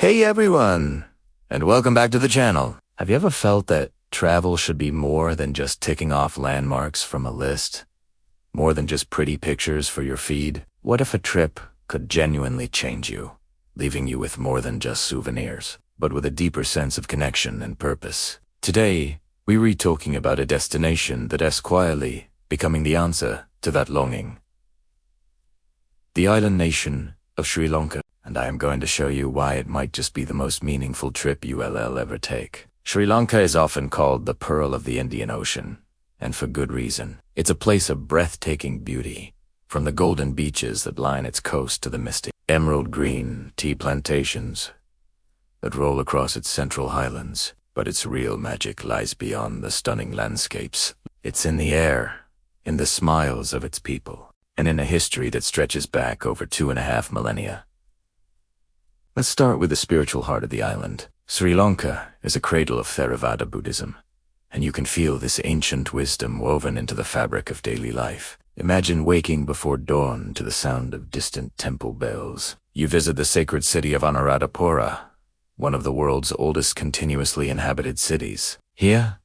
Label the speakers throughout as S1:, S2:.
S1: Hey everyone, and welcome back to the channel. Have you ever felt that travel should be more than just ticking off landmarks from a list? More than just pretty pictures for your feed? What if a trip could genuinely change you, leaving you with more than just souvenirs, but with a deeper sense of connection and purpose? Today, we're talking about a destination that is quietly becoming the answer to that longing. The island nation of Sri Lanka. And I am going to show you why it might just be the most meaningful trip you'll ever take. Sri Lanka is often called the Pearl of the Indian Ocean, and for good reason. It's a place of breathtaking beauty, from the golden beaches that line its coast to the misty, emerald green tea plantations that roll across its central highlands. But its real magic lies beyond the stunning landscapes. It's in the air, in the smiles of its people, and in a history that stretches back over 2.5 millennia. Let's start with the spiritual heart of the island. Sri Lanka is a cradle of Theravada Buddhism, and you can feel this ancient wisdom woven into the fabric of daily life. Imagine waking before dawn to the sound of distant temple bells. You visit the sacred city of Anuradhapura, one of the world's oldest continuously inhabited cities. Here,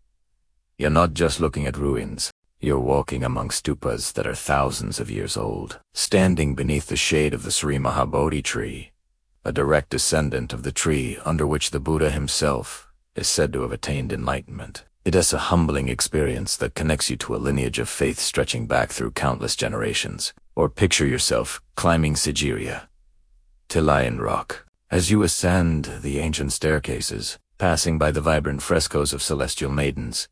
S1: you're not just looking at ruins. You're walking among stupas that are thousands of years old, standing beneath the shade of the Sri Mahabodhi tree, a direct descendant of the tree under which the Buddha himself is said to have attained enlightenment. It is a humbling experience that connects you to a lineage of faith stretching back through countless generations. Or picture yourself climbing Sigiriya to Lion Rock. As you ascend the ancient staircases, passing by the vibrant frescoes of celestial maidens,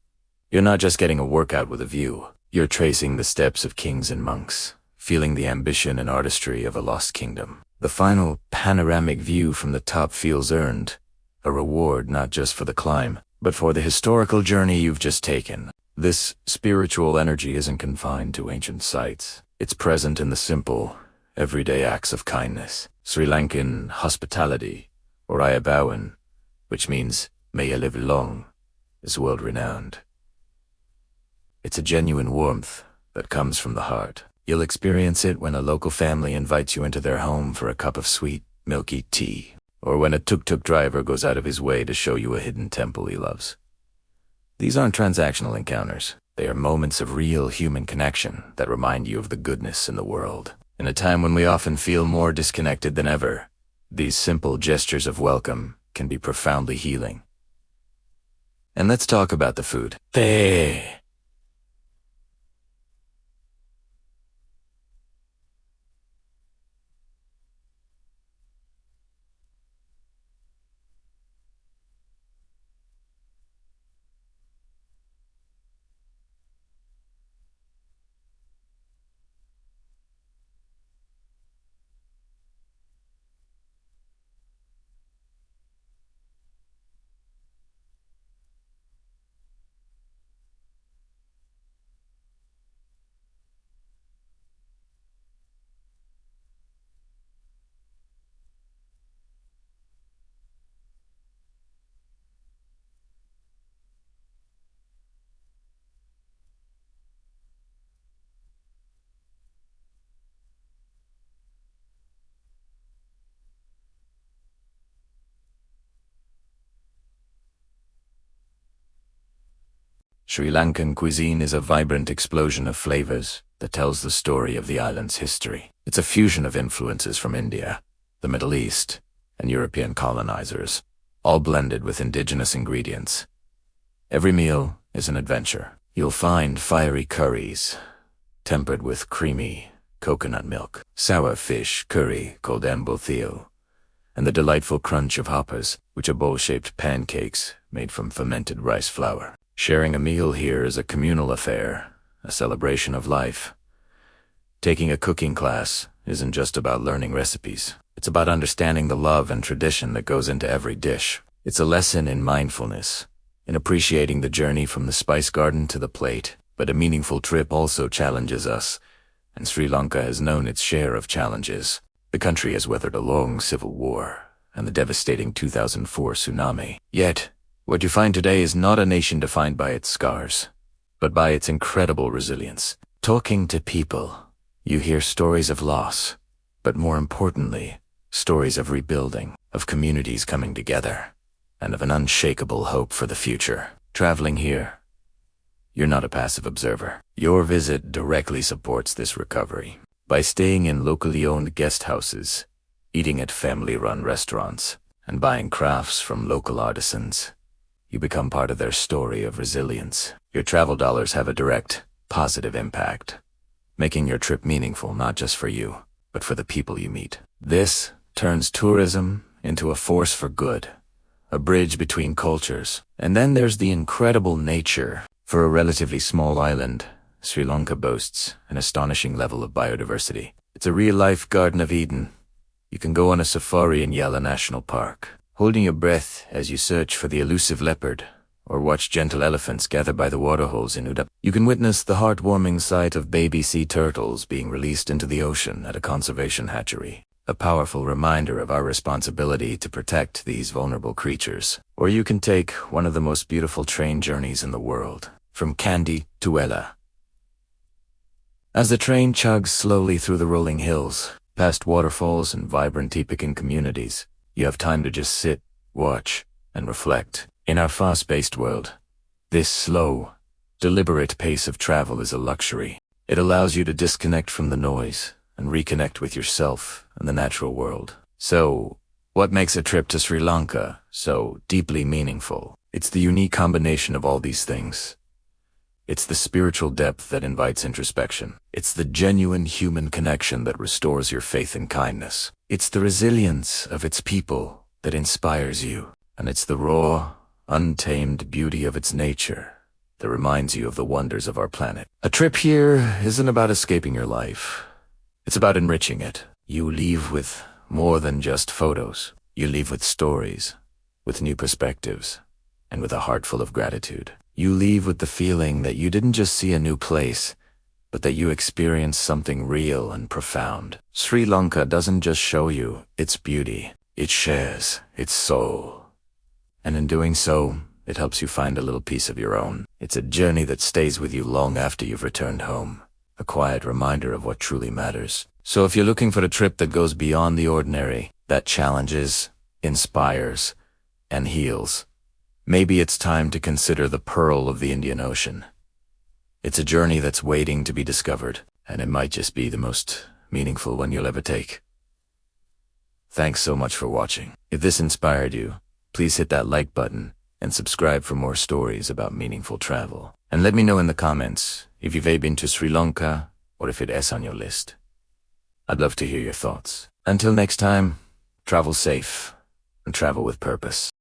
S1: you're not just getting a workout with a view. You're tracing the steps of kings and monks, feeling the ambition and artistry of a lost kingdom. The final panoramic view from the top feels earned, a reward not just for the climb, but for the historical journey you've just taken. This spiritual energy isn't confined to ancient sites. It's present in the simple, everyday acts of kindness. Sri Lankan hospitality, or Ayabawan, which means may you live long, is world-renowned. It's a genuine warmth that comes from the heart. You'll experience it when a local family invites you into their home for a cup of sweet, milky tea, or when a tuk-tuk driver goes out of his way to show you a hidden temple he loves. These aren't transactional encounters. They are moments of real human connection that remind you of the goodness in the world. In a time when we often feel more disconnected than ever, these simple gestures of welcome can be profoundly healing. And let's talk about the food. Sri Lankan cuisine is a vibrant explosion of flavors that tells the story of the island's history. It's a fusion of influences from India, the Middle East, and European colonizers, all blended with indigenous ingredients. Every meal is an adventure. You'll find fiery curries, tempered with creamy coconut milk, sour fish curry called ambothil, and the delightful crunch of hoppas, which are bowl-shaped pancakes made from fermented rice flour. Sharing a meal here is a communal affair, a celebration of life. Taking a cooking class isn't just about learning recipes. It's about understanding the love and tradition that goes into every dish. It's a lesson in mindfulness, in appreciating the journey from the spice garden to the plate. But a meaningful trip also challenges us, and Sri Lanka has known its share of challenges. The country has weathered a long civil war and the devastating 2004 tsunami. Yet, what you find today is not a nation defined by its scars, but by its incredible resilience. Talking to people, you hear stories of loss, but more importantly, Stories of rebuilding, of communities coming together, and of an unshakable hope for the future. Traveling here, you're not a passive observer. Your visit directly supports this recovery. By staying in locally owned guest houses, eating at family-run restaurants, and buying crafts from local artisans, you become part of their story of resilience. Your travel dollars have a direct, positive impact, making your trip meaningful not just for you, but for the people you meet. This turns tourism into a force for good, a bridge between cultures. And then there's the incredible nature. For a relatively small island, Sri Lanka boasts an astonishing level of biodiversity. It's a real-life Garden of Eden. You can go on a safari in Yala National Park, holding your breath as you search for the elusive leopard, or watch gentle elephants gather by the waterholes in Uda. You can witness the heartwarming sight of baby sea turtles being released into the ocean at a conservation hatchery, a powerful reminder of our responsibility to protect these vulnerable creatures. Or you can take one of the most beautiful train journeys in the world, from Kandy to Ella. As the train chugs slowly through the rolling hills, past waterfalls and vibrant Tipican communities, you have time to just sit, watch, and reflect. In our fast-paced world, this slow, deliberate pace of travel is a luxury. It allows you to disconnect from the noise and reconnect with yourself and the natural world. So, what makes a trip to Sri Lanka so deeply meaningful? It's the unique combination of all these things. It's the spiritual depth that invites introspection. It's the genuine human connection that restores your faith and kindness. It's the resilience of its people that inspires you. And it's the raw, untamed beauty of its nature that reminds you of the wonders of our planet. A trip here isn't about escaping your life. It's about enriching it. You leave with more than just photos. You leave with stories, with new perspectives, and with a heart full of gratitude. You leave with the feeling that you didn't just see a new place, but that you experienced something real and profound. Sri Lanka doesn't just show you its beauty, it shares its soul. And in doing so, it helps you find a little piece of your own. It's a journey that stays with you long after you've returned home, a quiet reminder of what truly matters. So if you're looking for a trip that goes beyond the ordinary, that challenges, inspires, and heals, maybe it's time to consider the Pearl of the Indian Ocean. It's a journey that's waiting to be discovered, and it might just be the most meaningful one you'll ever take. Thanks so much for watching. If this inspired you, please hit that like button and subscribe for more stories about meaningful travel. And let me know in the comments if you've been to Sri Lanka or if it is on your list. I'd love to hear your thoughts. Until next time, travel safe and travel with purpose.